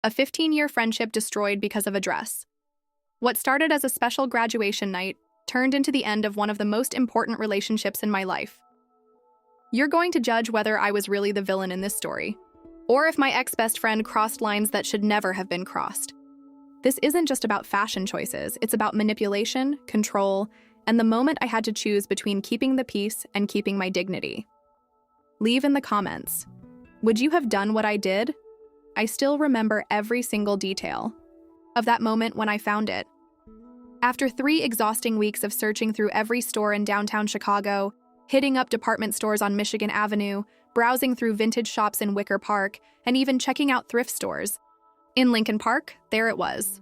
A 15-year friendship destroyed because of a dress. What started as a special graduation night turned into the end of one of the most important relationships in my life. You're going to judge whether I was really the villain in this story, or if my ex-best friend crossed lines that should never have been crossed. This isn't just about fashion choices, it's about manipulation, control, and the moment I had to choose between keeping the peace and keeping my dignity. Leave in the comments. Would you have done what I did? I still remember every single detail of that moment when I found it. After 3 exhausting weeks of searching through every store in downtown Chicago, hitting up department stores on Michigan Avenue, browsing through vintage shops in Wicker Park, and even checking out thrift stores, in Lincoln Park, there it was.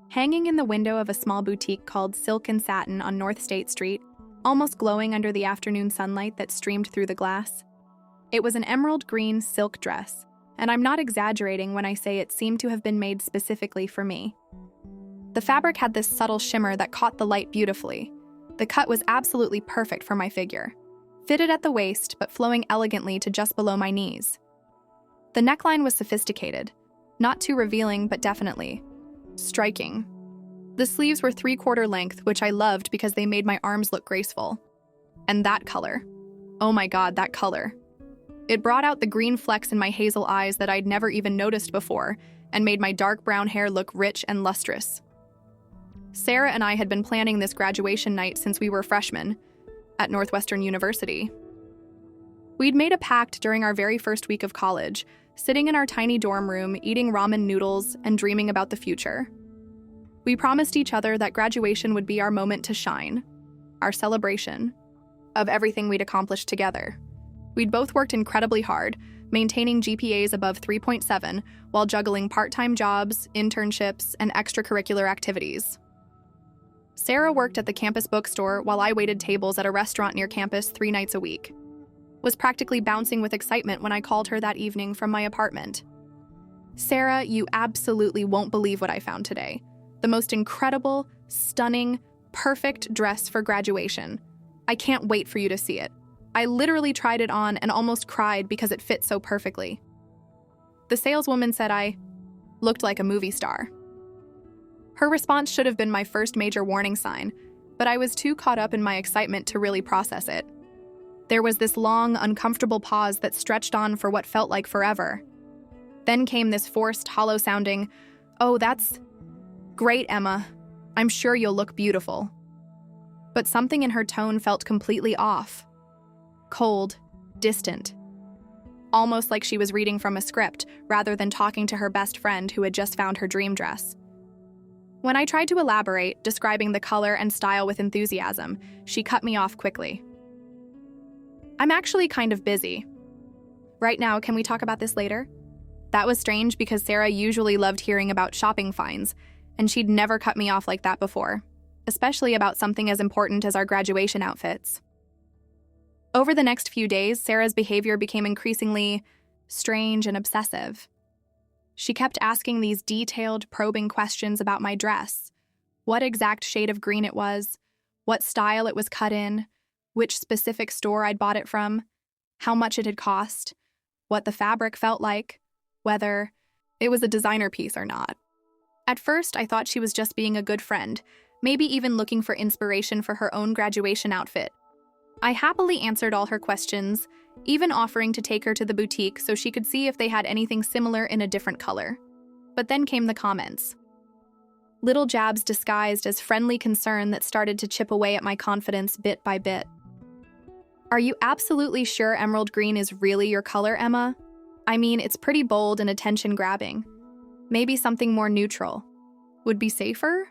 Hanging in the window of a small boutique called Silk and Satin on North State Street, almost glowing under the afternoon sunlight that streamed through the glass. It was an emerald green silk dress, and I'm not exaggerating when I say it seemed to have been made specifically for me. The fabric had this subtle shimmer that caught the light beautifully. The cut was absolutely perfect for my figure, fitted at the waist but flowing elegantly to just below my knees. The neckline was sophisticated, not too revealing but definitely striking. The sleeves were 3/4 length, which I loved because they made my arms look graceful. And that color. Oh my god, that color. It brought out the green flecks in my hazel eyes that I'd never even noticed before and made my dark brown hair look rich and lustrous. Sarah and I had been planning this graduation night since we were freshmen at Northwestern University. We'd made a pact during our very first week of college, sitting in our tiny dorm room, eating ramen noodles and dreaming about the future. We promised each other that graduation would be our moment to shine, our celebration of everything we'd accomplished together. We'd both worked incredibly hard, maintaining GPAs above 3.7 while juggling part-time jobs, internships, and extracurricular activities. Sarah worked at the campus bookstore while I waited tables at a restaurant near campus 3 nights a week. Was practically bouncing with excitement when I called her that evening from my apartment. Sarah, you absolutely won't believe what I found today. The most incredible, stunning, perfect dress for graduation. I can't wait for you to see it. I literally tried it on and almost cried because it fit so perfectly. The saleswoman said I looked like a movie star. Her response should have been my first major warning sign, but I was too caught up in my excitement to really process it. There was this long, uncomfortable pause that stretched on for what felt like forever. Then came this forced, hollow-sounding, "Oh, that's great, Emma. I'm sure you'll look beautiful." But something in her tone felt completely off. Cold, distant. Almost like she was reading from a script rather than talking to her best friend who had just found her dream dress. When I tried to elaborate, describing the color and style with enthusiasm, she cut me off quickly. "I'm actually kind of busy. Right now, can we talk about this later?" That was strange because Sarah usually loved hearing about shopping finds, and she'd never cut me off like that before, especially about something as important as our graduation outfits. Over the next few days, Sarah's behavior became increasingly strange and obsessive. She kept asking these detailed, probing questions about my dress, what exact shade of green it was, what style it was cut in, which specific store I'd bought it from, how much it had cost, what the fabric felt like, whether it was a designer piece or not. At first, I thought she was just being a good friend, maybe even looking for inspiration for her own graduation outfit. I happily answered all her questions, even offering to take her to the boutique so she could see if they had anything similar in a different color. But then came the comments. Little jabs disguised as friendly concern that started to chip away at my confidence bit by bit. "Are you absolutely sure emerald green is really your color, Emma? I mean, it's pretty bold and attention-grabbing. Maybe something more neutral would be safer?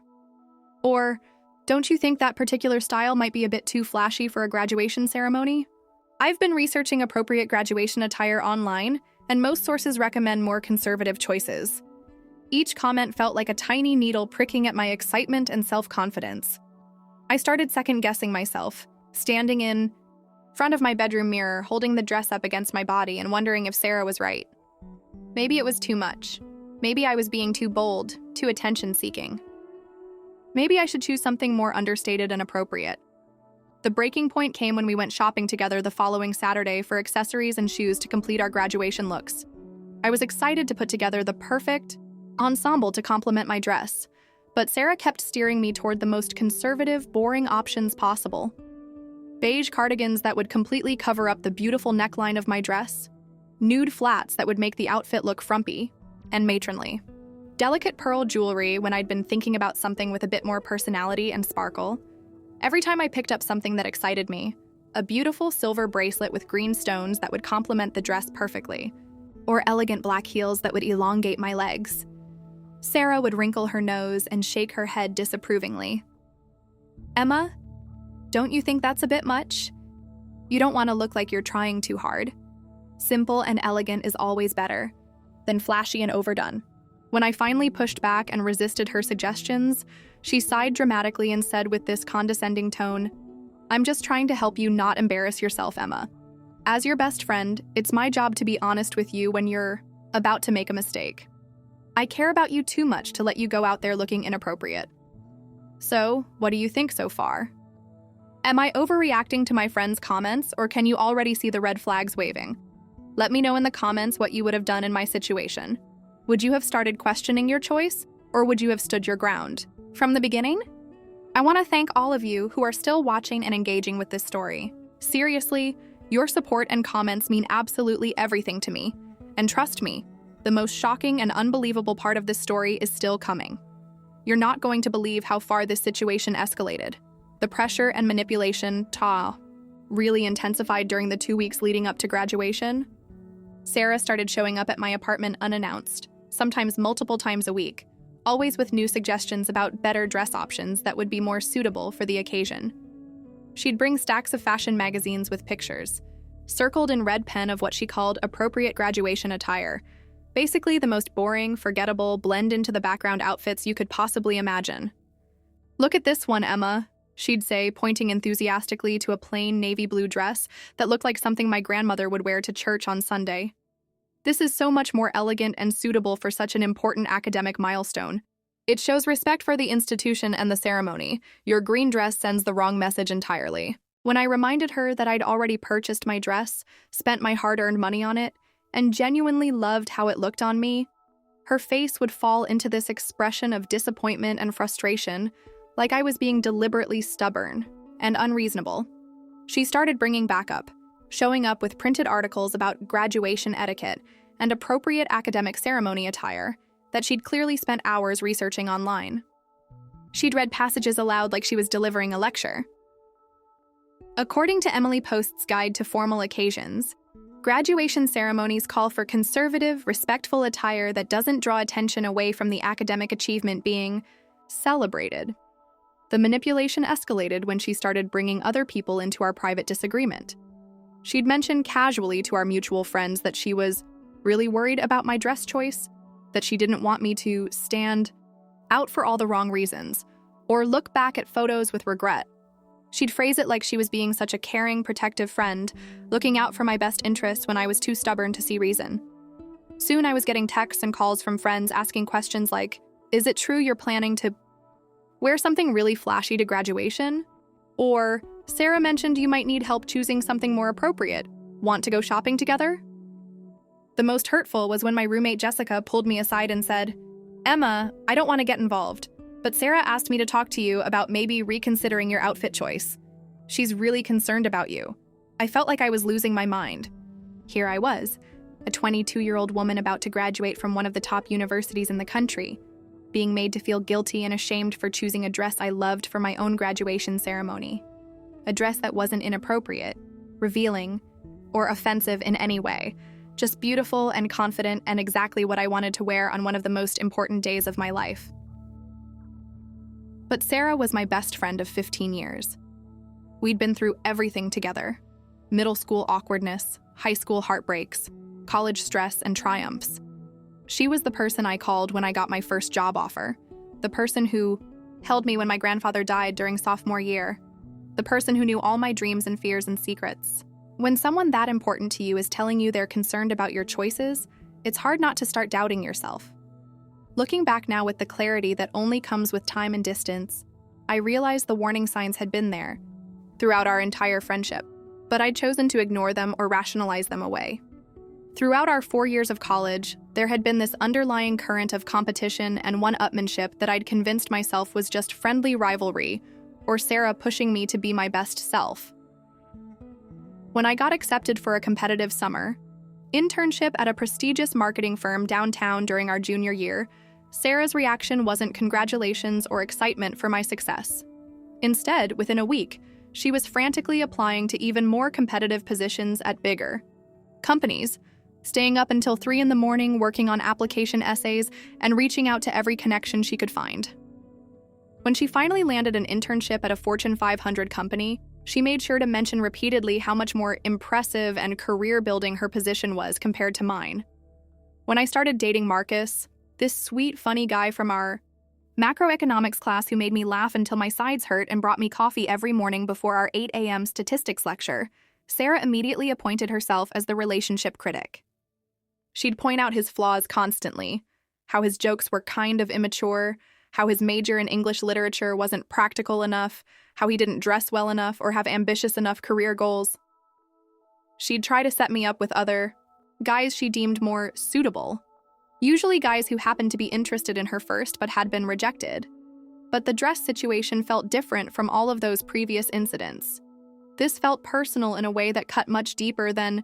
Or don't you think that particular style might be a bit too flashy for a graduation ceremony? I've been researching appropriate graduation attire online, and most sources recommend more conservative choices." Each comment felt like a tiny needle pricking at my excitement and self-confidence. I started second-guessing myself, standing in front of my bedroom mirror, holding the dress up against my body and wondering if Sarah was right. Maybe it was too much. Maybe I was being too bold, too attention-seeking. Maybe I should choose something more understated and appropriate. The breaking point came when we went shopping together the following Saturday for accessories and shoes to complete our graduation looks. I was excited to put together the perfect ensemble to complement my dress, but Sarah kept steering me toward the most conservative, boring options possible. Beige cardigans that would completely cover up the beautiful neckline of my dress, nude flats that would make the outfit look frumpy and matronly, delicate pearl jewelry when I'd been thinking about something with a bit more personality and sparkle. Every time I picked up something that excited me, a beautiful silver bracelet with green stones that would complement the dress perfectly, or elegant black heels that would elongate my legs. Sarah would wrinkle her nose and shake her head disapprovingly. Emma, don't you think that's a bit much? You don't want to look like you're trying too hard. Simple and elegant is always better than flashy and overdone. When I finally pushed back and resisted her suggestions, she sighed dramatically and said with this condescending tone, "I'm just trying to help you not embarrass yourself, Emma. As your best friend, it's my job to be honest with you when you're about to make a mistake. I care about you too much to let you go out there looking inappropriate. So, what do you think so far? Am I overreacting to my friend's comments, or can you already see the red flags waving? Let me know in the comments what you would have done in my situation. Would you have started questioning your choice, or would you have stood your ground from the beginning?" I want to thank all of you who are still watching and engaging with this story. Seriously, your support and comments mean absolutely everything to me. And trust me, the most shocking and unbelievable part of this story is still coming. You're not going to believe how far this situation escalated. The pressure and manipulation, really intensified during the 2 weeks leading up to graduation. Sarah started showing up at my apartment unannounced, sometimes multiple times a week, always with new suggestions about better dress options that would be more suitable for the occasion. She'd bring stacks of fashion magazines with pictures, circled in red pen of what she called appropriate graduation attire, basically the most boring, forgettable, blend into the background outfits you could possibly imagine. "Look at this one, Emma," she'd say, pointing enthusiastically to a plain navy blue dress that looked like something my grandmother would wear to church on Sunday. "This is so much more elegant and suitable for such an important academic milestone. It shows respect for the institution and the ceremony. Your green dress sends the wrong message entirely." When I reminded her that I'd already purchased my dress, spent my hard-earned money on it, and genuinely loved how it looked on me, her face would fall into this expression of disappointment and frustration, like I was being deliberately stubborn and unreasonable. She started bringing back up, showing up with printed articles about graduation etiquette and appropriate academic ceremony attire that she'd clearly spent hours researching online. She'd read passages aloud like she was delivering a lecture. According to Emily Post's Guide to Formal Occasions, graduation ceremonies call for conservative, respectful attire that doesn't draw attention away from the academic achievement being celebrated. The manipulation escalated when she started bringing other people into our private disagreement. She'd mentioned casually to our mutual friends that she was really worried about my dress choice, that she didn't want me to stand out for all the wrong reasons, or look back at photos with regret. She'd phrase it like she was being such a caring, protective friend, looking out for my best interests when I was too stubborn to see reason. Soon I was getting texts and calls from friends asking questions like, "Is it true you're planning to wear something really flashy to graduation?" Or, "Sarah mentioned you might need help choosing something more appropriate. Want to go shopping together?" The most hurtful was when my roommate Jessica pulled me aside and said, "Emma, I don't want to get involved, but Sarah asked me to talk to you about maybe reconsidering your outfit choice. She's really concerned about you." I felt like I was losing my mind. Here I was, a 22-year-old woman about to graduate from one of the top universities in the country, being made to feel guilty and ashamed for choosing a dress I loved for my own graduation ceremony. A dress that wasn't inappropriate, revealing, or offensive in any way, just beautiful and confident and exactly what I wanted to wear on one of the most important days of my life. But Sarah was my best friend of 15 years. We'd been through everything together: middle school awkwardness, high school heartbreaks, college stress, and triumphs. She was the person I called when I got my first job offer, the person who held me when my grandfather died during sophomore year, the person who knew all my dreams and fears and secrets. When someone that important to you is telling you they're concerned about your choices, it's hard not to start doubting yourself. Looking back now with the clarity that only comes with time and distance, I realized the warning signs had been there throughout our entire friendship, but I'd chosen to ignore them or rationalize them away. Throughout our 4 years of college, there had been this underlying current of competition and one-upmanship that I'd convinced myself was just friendly rivalry, or Sarah pushing me to be my best self. When I got accepted for a competitive summer internship at a prestigious marketing firm downtown during our junior year, Sarah's reaction wasn't congratulations or excitement for my success. Instead, within a week, she was frantically applying to even more competitive positions at bigger companies, staying up until 3 in the morning working on application essays and reaching out to every connection she could find. When she finally landed an internship at a Fortune 500 company, she made sure to mention repeatedly how much more impressive and career-building her position was compared to mine. When I started dating Marcus, this sweet, funny guy from our macroeconomics class who made me laugh until my sides hurt and brought me coffee every morning before our 8 a.m. statistics lecture, Sarah immediately appointed herself as the relationship critic. She'd point out his flaws constantly, how his jokes were kind of immature, how his major in English literature wasn't practical enough, how he didn't dress well enough or have ambitious enough career goals. She'd try to set me up with other guys she deemed more suitable, usually guys who happened to be interested in her first but had been rejected. But the dress situation felt different from all of those previous incidents. This felt personal in a way that cut much deeper than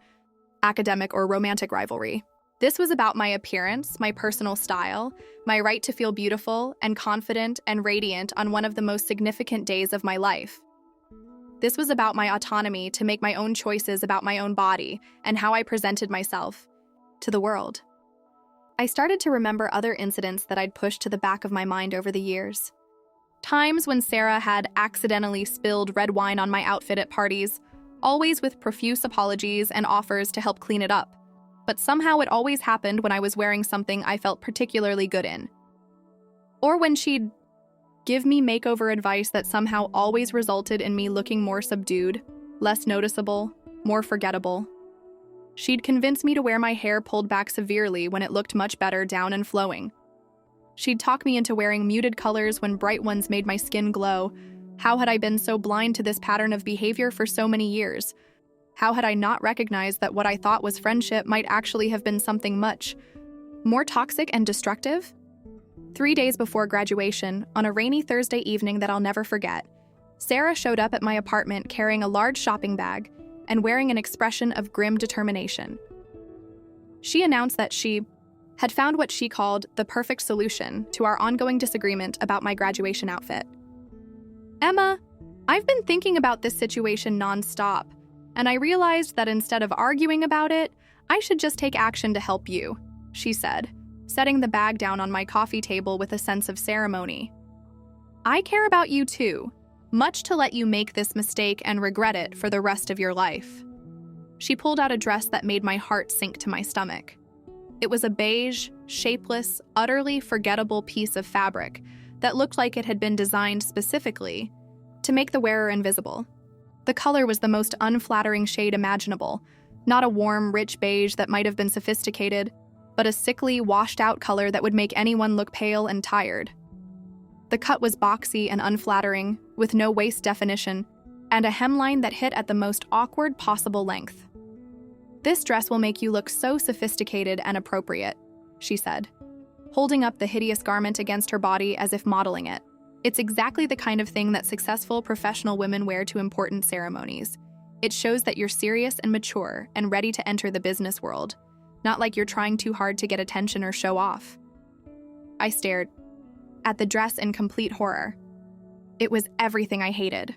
academic or romantic rivalry. This was about my appearance, my personal style, my right to feel beautiful and confident and radiant on one of the most significant days of my life. This was about my autonomy to make my own choices about my own body and how I presented myself to the world. I started to remember other incidents that I'd pushed to the back of my mind over the years. Times when Sarah had accidentally spilled red wine on my outfit at parties, always with profuse apologies and offers to help clean it up. But somehow it always happened when I was wearing something I felt particularly good in. Or when she'd give me makeover advice that somehow always resulted in me looking more subdued, less noticeable, more forgettable. She'd convince me to wear my hair pulled back severely when it looked much better down and flowing. She'd talk me into wearing muted colors when bright ones made my skin glow. How had I been so blind to this pattern of behavior for so many years? How had I not recognized that what I thought was friendship might actually have been something much more toxic and destructive? 3 days before graduation, on a rainy Thursday evening that I'll never forget, Sarah showed up at my apartment carrying a large shopping bag and wearing an expression of grim determination. She announced that she had found what she called the perfect solution to our ongoing disagreement about my graduation outfit. "Emma, I've been thinking about this situation nonstop, and I realized that instead of arguing about it, I should just take action to help you," she said, setting the bag down on my coffee table with a sense of ceremony. "I care about you too, much to let you make this mistake and regret it for the rest of your life." She pulled out a dress that made my heart sink to my stomach. It was a beige, shapeless, utterly forgettable piece of fabric that looked like it had been designed specifically to make the wearer invisible. The color was the most unflattering shade imaginable, not a warm, rich beige that might have been sophisticated, but a sickly, washed-out color that would make anyone look pale and tired. The cut was boxy and unflattering, with no waist definition, and a hemline that hit at the most awkward possible length. "This dress will make you look so sophisticated and appropriate," she said, holding up the hideous garment against her body as if modeling it. "It's exactly the kind of thing that successful professional women wear to important ceremonies. It shows that you're serious and mature and ready to enter the business world, not like you're trying too hard to get attention or show off." I stared at the dress in complete horror. It was everything I hated.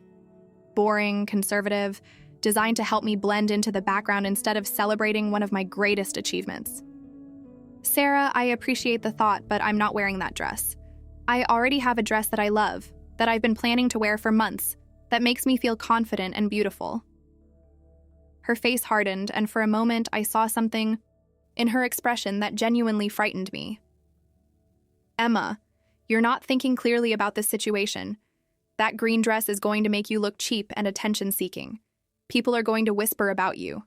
Boring, conservative, designed to help me blend into the background instead of celebrating one of my greatest achievements. "Sarah, I appreciate the thought, but I'm not wearing that dress. I already have a dress that I love, that I've been planning to wear for months, that makes me feel confident and beautiful." Her face hardened, and for a moment I saw something in her expression that genuinely frightened me. "Emma, you're not thinking clearly about this situation. That green dress is going to make you look cheap and attention-seeking. People are going to whisper about you.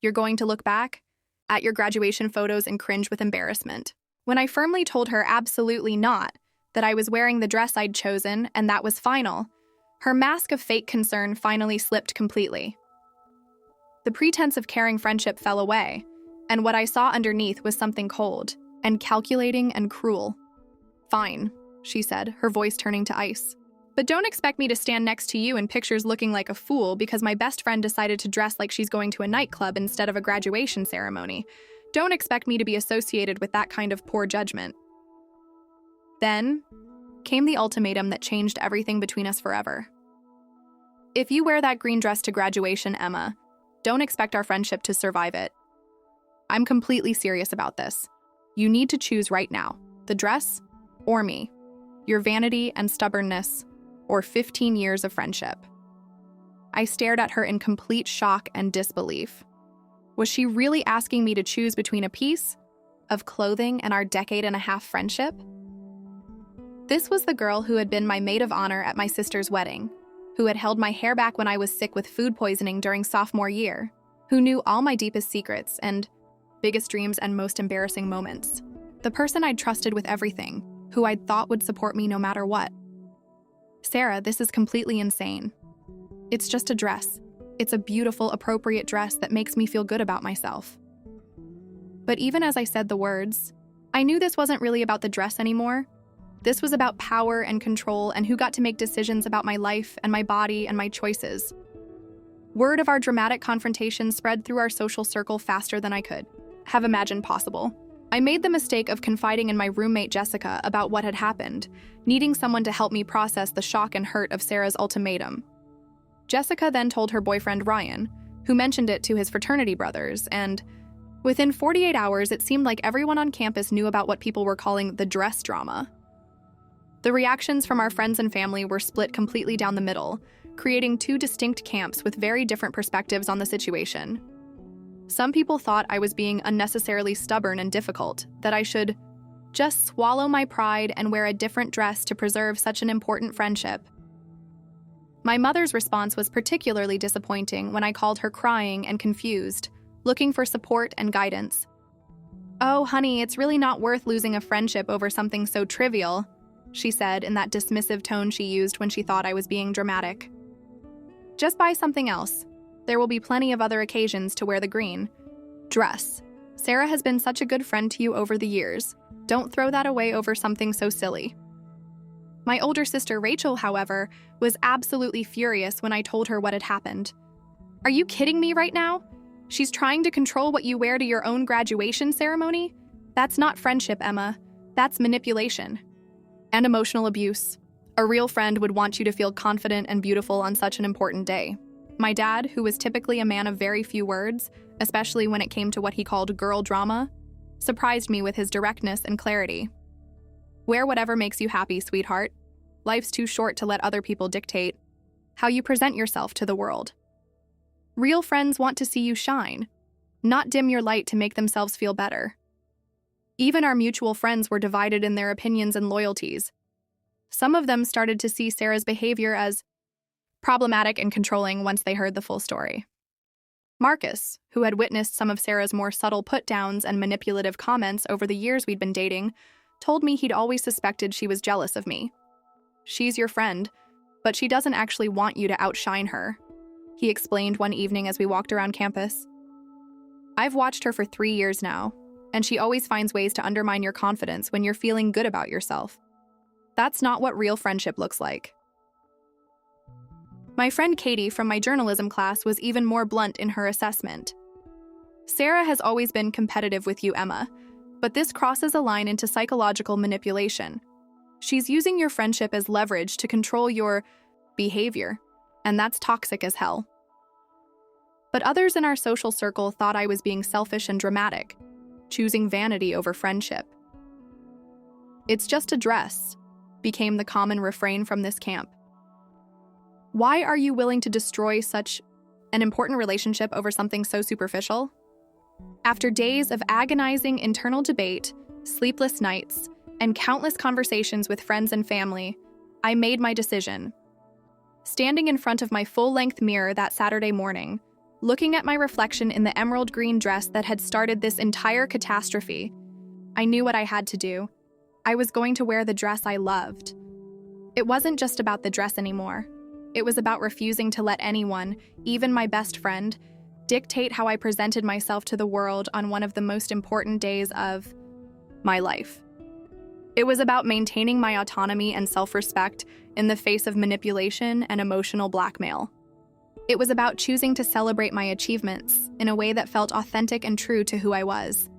You're going to look back at your graduation photos and cringe with embarrassment." When I firmly told her absolutely not, that I was wearing the dress I'd chosen and that was final, her mask of fake concern finally slipped completely. The pretense of caring friendship fell away, and what I saw underneath was something cold and calculating and cruel. "Fine," she said, her voice turning to ice. "But don't expect me to stand next to you in pictures looking like a fool because my best friend decided to dress like she's going to a nightclub instead of a graduation ceremony. Don't expect me to be associated with that kind of poor judgment." Then came the ultimatum that changed everything between us forever. "If you wear that green dress to graduation, Emma, don't expect our friendship to survive it. I'm completely serious about this. You need to choose right now, the dress or me, your vanity and stubbornness, or 15 years of friendship." I stared at her in complete shock and disbelief. Was she really asking me to choose between a piece of clothing and our decade-and-a-half friendship? This was the girl who had been my maid of honor at my sister's wedding, who had held my hair back when I was sick with food poisoning during sophomore year, who knew all my deepest secrets and biggest dreams and most embarrassing moments. The person I'd trusted with everything, who I'd thought would support me no matter what. "Sarah, this is completely insane. It's just a dress. It's a beautiful, appropriate dress that makes me feel good about myself." But even as I said the words, I knew this wasn't really about the dress anymore. This was about power and control and who got to make decisions about my life and my body and my choices. Word of our dramatic confrontation spread through our social circle faster than I could have imagined possible. I made the mistake of confiding in my roommate Jessica about what had happened, needing someone to help me process the shock and hurt of Sarah's ultimatum. Jessica then told her boyfriend Ryan, who mentioned it to his fraternity brothers, and within 48 hours it seemed like everyone on campus knew about what people were calling the dress drama. The reactions from our friends and family were split completely down the middle, creating two distinct camps with very different perspectives on the situation. Some people thought I was being unnecessarily stubborn and difficult, that I should just swallow my pride and wear a different dress to preserve such an important friendship. My mother's response was particularly disappointing when I called her crying and confused, looking for support and guidance. "Oh, honey, it's really not worth losing a friendship over something so trivial," she said in that dismissive tone she used when she thought I was being dramatic. "Just buy something else. There will be plenty of other occasions to wear the green dress. Sarah has been such a good friend to you over the years. Don't throw that away over something so silly." My older sister Rachel, however, was absolutely furious when I told her what had happened. "Are you kidding me right now? She's trying to control what you wear to your own graduation ceremony? That's not friendship, Emma. That's manipulation. And emotional abuse. A real friend would want you to feel confident and beautiful on such an important day." My dad, who was typically a man of very few words, especially when it came to what he called girl drama, surprised me with his directness and clarity. "Wear whatever makes you happy, sweetheart. Life's too short to let other people dictate how you present yourself to the world. Real friends want to see you shine, not dim your light to make themselves feel better." Even our mutual friends were divided in their opinions and loyalties. Some of them started to see Sarah's behavior as problematic and controlling once they heard the full story. Marcus, who had witnessed some of Sarah's more subtle put-downs and manipulative comments over the years we'd been dating, told me he'd always suspected she was jealous of me. "She's your friend, but she doesn't actually want you to outshine her," he explained one evening as we walked around campus. "I've watched her for 3 years now, and she always finds ways to undermine your confidence when you're feeling good about yourself. That's not what real friendship looks like." My friend Katie from my journalism class was even more blunt in her assessment. "Sarah has always been competitive with you, Emma, but this crosses a line into psychological manipulation. She's using your friendship as leverage to control your behavior, and that's toxic as hell." But others in our social circle thought I was being selfish and dramatic, choosing vanity over friendship. "It's just a dress," became the common refrain from this camp. Why are you willing to destroy such an important relationship over something so superficial? After days of agonizing internal debate, sleepless nights, and countless conversations with friends and family, I made my decision. Standing in front of my full-length mirror that Saturday morning, looking at my reflection in the emerald green dress that had started this entire catastrophe, I knew what I had to do. I was going to wear the dress I loved. It wasn't just about the dress anymore. It was about refusing to let anyone, even my best friend, dictate how I presented myself to the world on one of the most important days of my life. It was about maintaining my autonomy and self-respect in the face of manipulation and emotional blackmail. It was about choosing to celebrate my achievements in a way that felt authentic and true to who I was.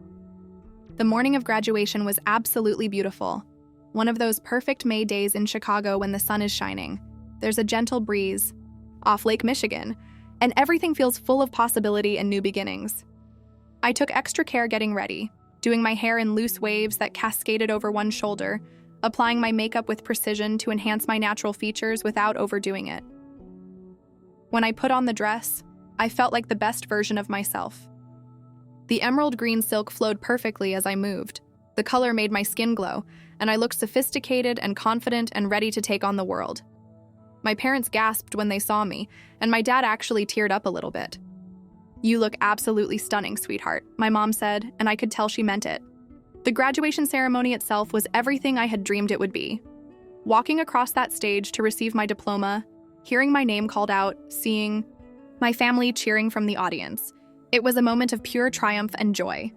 The morning of graduation was absolutely beautiful. One of those perfect May days in Chicago when the sun is shining. There's a gentle breeze off Lake Michigan, and everything feels full of possibility and new beginnings. I took extra care getting ready, doing my hair in loose waves that cascaded over one shoulder, applying my makeup with precision to enhance my natural features without overdoing it. When I put on the dress, I felt like the best version of myself. The emerald green silk flowed perfectly as I moved. The color made my skin glow, and I looked sophisticated and confident and ready to take on the world. My parents gasped when they saw me, and my dad actually teared up a little bit. "You look absolutely stunning, sweetheart," my mom said, and I could tell she meant it. The graduation ceremony itself was everything I had dreamed it would be. Walking across that stage to receive my diploma, hearing my name called out, seeing my family cheering from the audience, it was a moment of pure triumph and joy.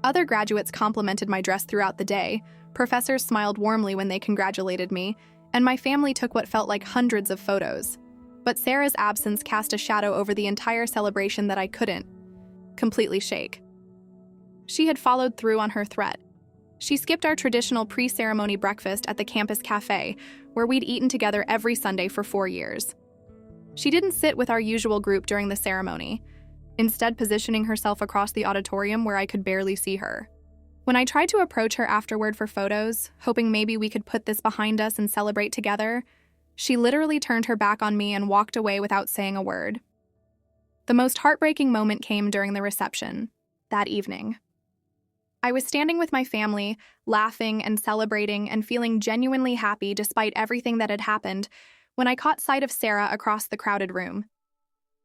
Other graduates complimented my dress throughout the day, professors smiled warmly when they congratulated me, and my family took what felt like hundreds of photos. But Sarah's absence cast a shadow over the entire celebration that I couldn't completely shake. She had followed through on her threat. She skipped our traditional pre-ceremony breakfast at the campus cafe, where we'd eaten together every Sunday for 4 years. She didn't sit with our usual group during the ceremony, instead positioning herself across the auditorium where I could barely see her. When I tried to approach her afterward for photos, hoping maybe we could put this behind us and celebrate together, she literally turned her back on me and walked away without saying a word. The most heartbreaking moment came during the reception, that evening. I was standing with my family, laughing and celebrating and feeling genuinely happy despite everything that had happened, when I caught sight of Sarah across the crowded room.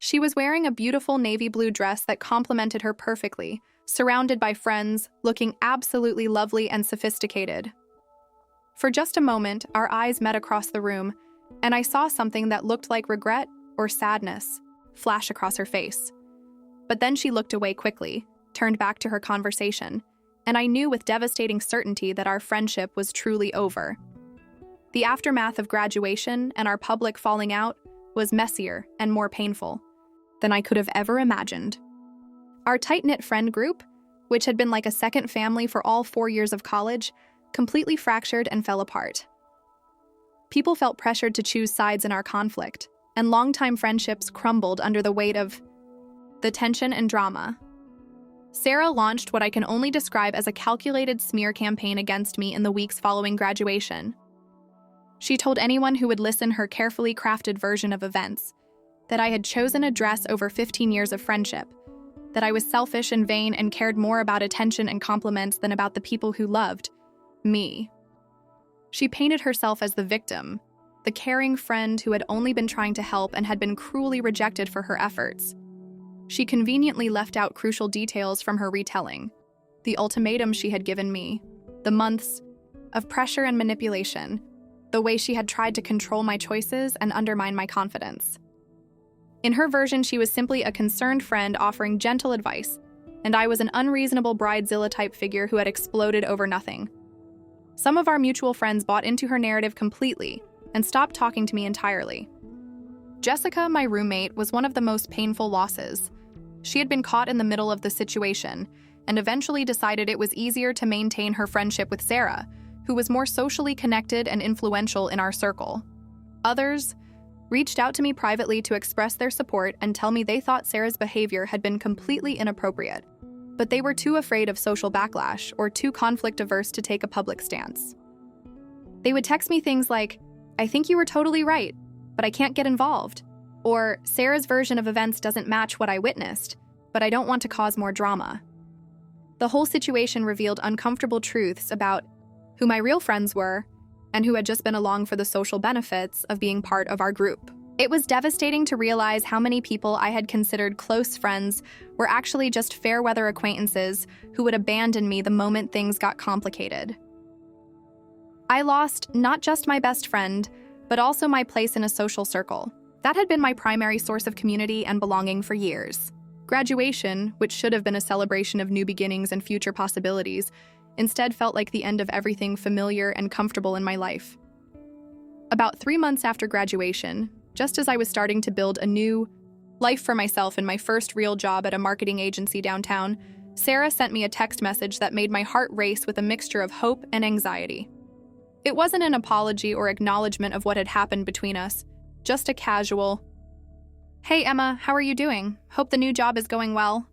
She was wearing a beautiful navy blue dress that complemented her perfectly, surrounded by friends, looking absolutely lovely and sophisticated. For just a moment, our eyes met across the room, and I saw something that looked like regret or sadness flash across her face. But then she looked away quickly, turned back to her conversation, and I knew with devastating certainty that our friendship was truly over. The aftermath of graduation and our public falling out was messier and more painful than I could have ever imagined. Our tight-knit friend group, which had been like a second family for all 4 years of college, completely fractured and fell apart. People felt pressured to choose sides in our conflict, and longtime friendships crumbled under the weight of the tension and drama. Sarah launched what I can only describe as a calculated smear campaign against me in the weeks following graduation. She told anyone who would listen her carefully crafted version of events, that I had chosen a dress over 15 years of friendship, that I was selfish and vain and cared more about attention and compliments than about the people who loved me. She painted herself as the victim, the caring friend who had only been trying to help and had been cruelly rejected for her efforts. She conveniently left out crucial details from her retelling, the ultimatum she had given me, the months of pressure and manipulation, the way she had tried to control my choices and undermine my confidence. In her version, she was simply a concerned friend offering gentle advice, and I was an unreasonable bridezilla-type figure who had exploded over nothing. Some of our mutual friends bought into her narrative completely and stopped talking to me entirely. Jessica, my roommate, was one of the most painful losses. She had been caught in the middle of the situation and eventually decided it was easier to maintain her friendship with Sarah, who was more socially connected and influential in our circle. Others reached out to me privately to express their support and tell me they thought Sarah's behavior had been completely inappropriate, but they were too afraid of social backlash or too conflict-averse to take a public stance. They would text me things like, "I think you were totally right, but I can't get involved," or "Sarah's version of events doesn't match what I witnessed, but I don't want to cause more drama." The whole situation revealed uncomfortable truths about who my real friends were and who had just been along for the social benefits of being part of our group. It was devastating to realize how many people I had considered close friends were actually just fair-weather acquaintances who would abandon me the moment things got complicated. I lost not just my best friend, but also my place in a social circle. That had been my primary source of community and belonging for years. Graduation, which should have been a celebration of new beginnings and future possibilities, instead felt like the end of everything familiar and comfortable in my life. About 3 months after graduation, just as I was starting to build a new life for myself in my first real job at a marketing agency downtown, Sarah sent me a text message that made my heart race with a mixture of hope and anxiety. It wasn't an apology or acknowledgement of what had happened between us, just a casual, "Hey Emma, how are you doing? Hope the new job is going well."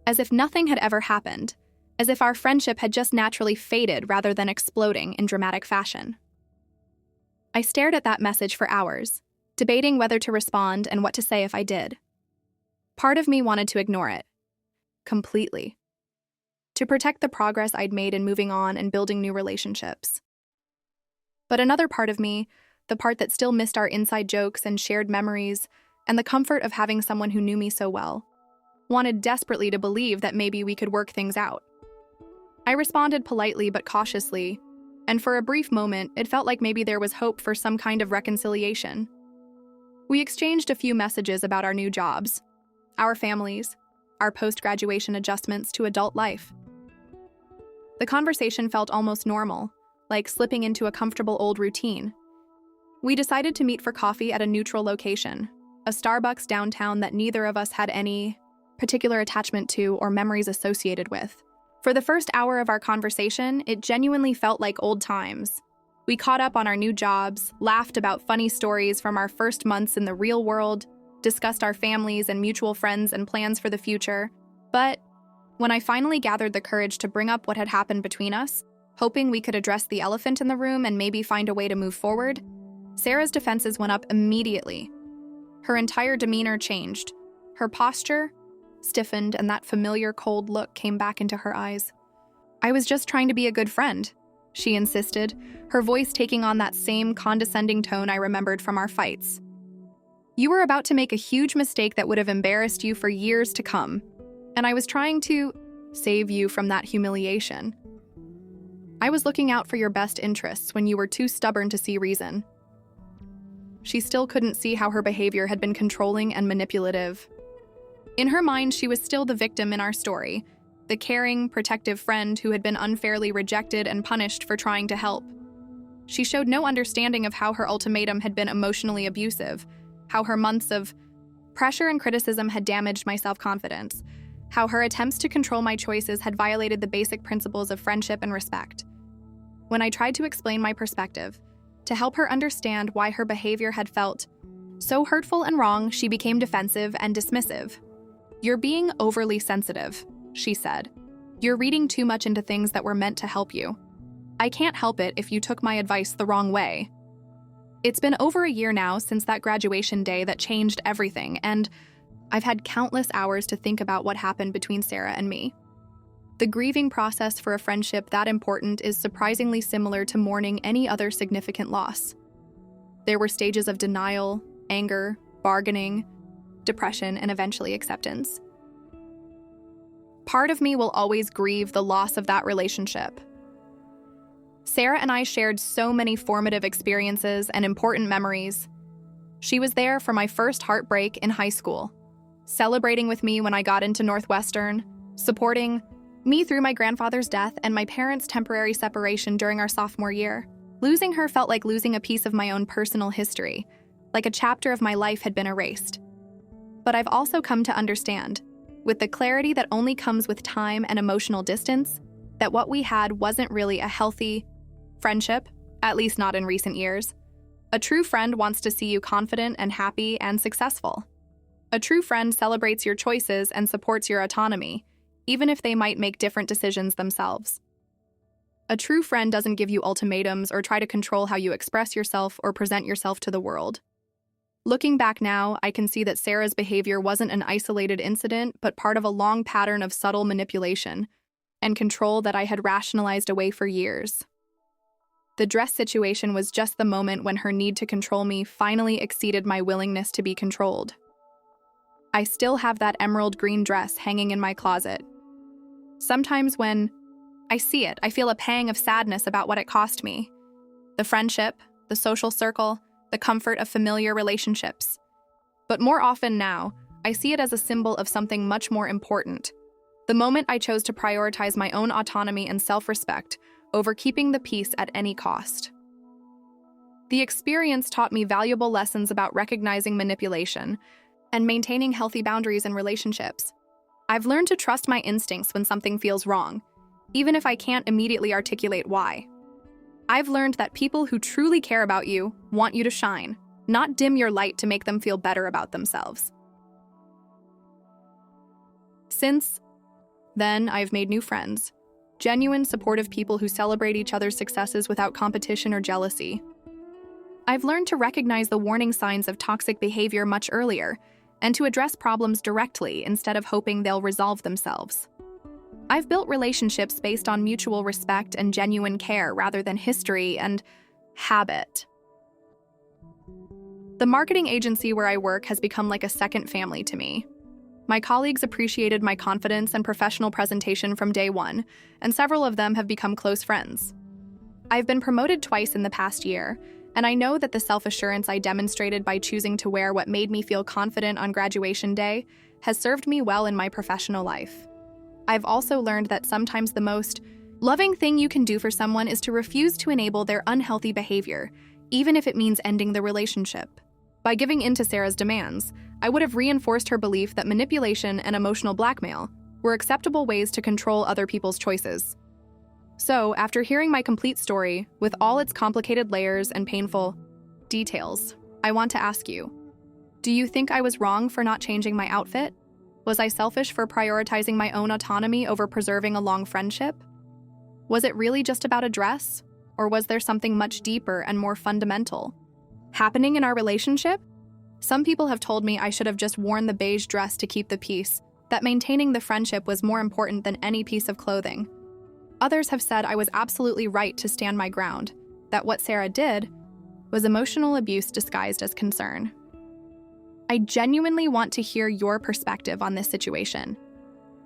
As if nothing had ever happened, as if our friendship had just naturally faded rather than exploding in dramatic fashion. I stared at that message for hours, debating whether to respond and what to say if I did. Part of me wanted to ignore it, completely, to protect the progress I'd made in moving on and building new relationships. But another part of me, the part that still missed our inside jokes and shared memories, and the comfort of having someone who knew me so well, wanted desperately to believe that maybe we could work things out. I responded politely but cautiously, and for a brief moment, it felt like maybe there was hope for some kind of reconciliation. We exchanged a few messages about our new jobs, our families, our post-graduation adjustments to adult life. The conversation felt almost normal, like slipping into a comfortable old routine. We decided to meet for coffee at a neutral location, a Starbucks downtown that neither of us had any particular attachment to or memories associated with. For the first hour of our conversation, it genuinely felt like old times. We caught up on our new jobs, laughed about funny stories from our first months in the real world, discussed our families and mutual friends and plans for the future. But when I finally gathered the courage to bring up what had happened between us, hoping we could address the elephant in the room and maybe find a way to move forward, Sarah's defenses went up immediately. Her entire demeanor changed. Her posture stiffened, and that familiar cold look came back into her eyes. "I was just trying to be a good friend," she insisted, her voice taking on that same condescending tone I remembered from our fights. "You were about to make a huge mistake that would have embarrassed you for years to come, and I was trying to save you from that humiliation. I was looking out for your best interests when you were too stubborn to see reason." She still couldn't see how her behavior had been controlling and manipulative. In her mind, she was still the victim in our story, the caring, protective friend who had been unfairly rejected and punished for trying to help. She showed no understanding of how her ultimatum had been emotionally abusive, how her months of pressure and criticism had damaged my self-confidence, how her attempts to control my choices had violated the basic principles of friendship and respect. When I tried to explain my perspective, to help her understand why her behavior had felt so hurtful and wrong, she became defensive and dismissive. "You're being overly sensitive," she said. "You're reading too much into things that were meant to help you. I can't help it if you took my advice the wrong way." It's been over a year now since that graduation day that changed everything, and I've had countless hours to think about what happened between Sarah and me. The grieving process for a friendship that important is surprisingly similar to mourning any other significant loss. There were stages of denial, anger, bargaining, depression, and eventually acceptance. Part of me will always grieve the loss of that relationship. Sarah and I shared so many formative experiences and important memories. She was there for my first heartbreak in high school, celebrating with me when I got into Northwestern, supporting me through my grandfather's death and my parents' temporary separation during our sophomore year. Losing her felt like losing a piece of my own personal history, like a chapter of my life had been erased. But I've also come to understand, with the clarity that only comes with time and emotional distance, that what we had wasn't really a healthy friendship, at least not in recent years. A true friend wants to see you confident and happy and successful. A true friend celebrates your choices and supports your autonomy, even if they might make different decisions themselves. A true friend doesn't give you ultimatums or try to control how you express yourself or present yourself to the world. Looking back now, I can see that Sarah's behavior wasn't an isolated incident, but part of a long pattern of subtle manipulation and control that I had rationalized away for years. The dress situation was just the moment when her need to control me finally exceeded my willingness to be controlled. I still have that emerald green dress hanging in my closet. Sometimes when I see it, I feel a pang of sadness about what it cost me. The friendship, the social circle, the comfort of familiar relationships. But more often now, I see it as a symbol of something much more important. The moment I chose to prioritize my own autonomy and self-respect over keeping the peace at any cost. The experience taught me valuable lessons about recognizing manipulation and maintaining healthy boundaries in relationships. I've learned to trust my instincts when something feels wrong, even if I can't immediately articulate why. I've learned that people who truly care about you want you to shine, not dim your light to make them feel better about themselves. Since then, I've made new friends, genuine, supportive people who celebrate each other's successes without competition or jealousy. I've learned to recognize the warning signs of toxic behavior much earlier and to address problems directly instead of hoping they'll resolve themselves. I've built relationships based on mutual respect and genuine care rather than history and habit. The marketing agency where I work has become like a second family to me. My colleagues appreciated my confidence and professional presentation from day one, and several of them have become close friends. I've been promoted twice in the past year, and I know that the self-assurance I demonstrated by choosing to wear what made me feel confident on graduation day has served me well in my professional life. I've also learned that sometimes the most loving thing you can do for someone is to refuse to enable their unhealthy behavior, even if it means ending the relationship. By giving in to Sarah's demands, I would have reinforced her belief that manipulation and emotional blackmail were acceptable ways to control other people's choices. So, after hearing my complete story, with all its complicated layers and painful details, I want to ask you, do you think I was wrong for not changing my outfit? Was I selfish for prioritizing my own autonomy over preserving a long friendship? Was it really just about a dress? Or was there something much deeper and more fundamental happening in our relationship? Some people have told me I should have just worn the beige dress to keep the peace, that maintaining the friendship was more important than any piece of clothing. Others have said I was absolutely right to stand my ground, that what Sarah did was emotional abuse disguised as concern. I genuinely want to hear your perspective on this situation.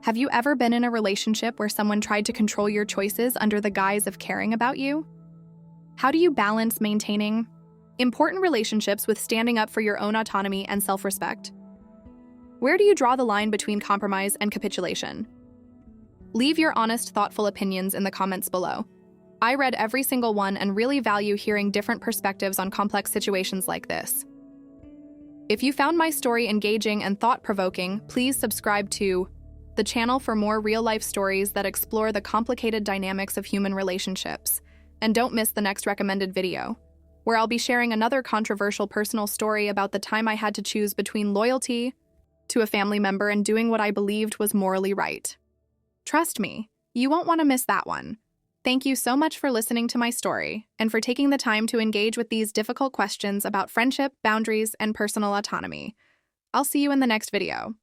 Have you ever been in a relationship where someone tried to control your choices under the guise of caring about you? How do you balance maintaining important relationships with standing up for your own autonomy and self-respect? Where do you draw the line between compromise and capitulation? Leave your honest, thoughtful opinions in the comments below. I read every single one and really value hearing different perspectives on complex situations like this. If you found my story engaging and thought-provoking, please subscribe to the channel for more real-life stories that explore the complicated dynamics of human relationships. And don't miss the next recommended video, where I'll be sharing another controversial personal story about the time I had to choose between loyalty to a family member and doing what I believed was morally right. Trust me, you won't want to miss that one. Thank you so much for listening to my story and for taking the time to engage with these difficult questions about friendship, boundaries, and personal autonomy. I'll see you in the next video.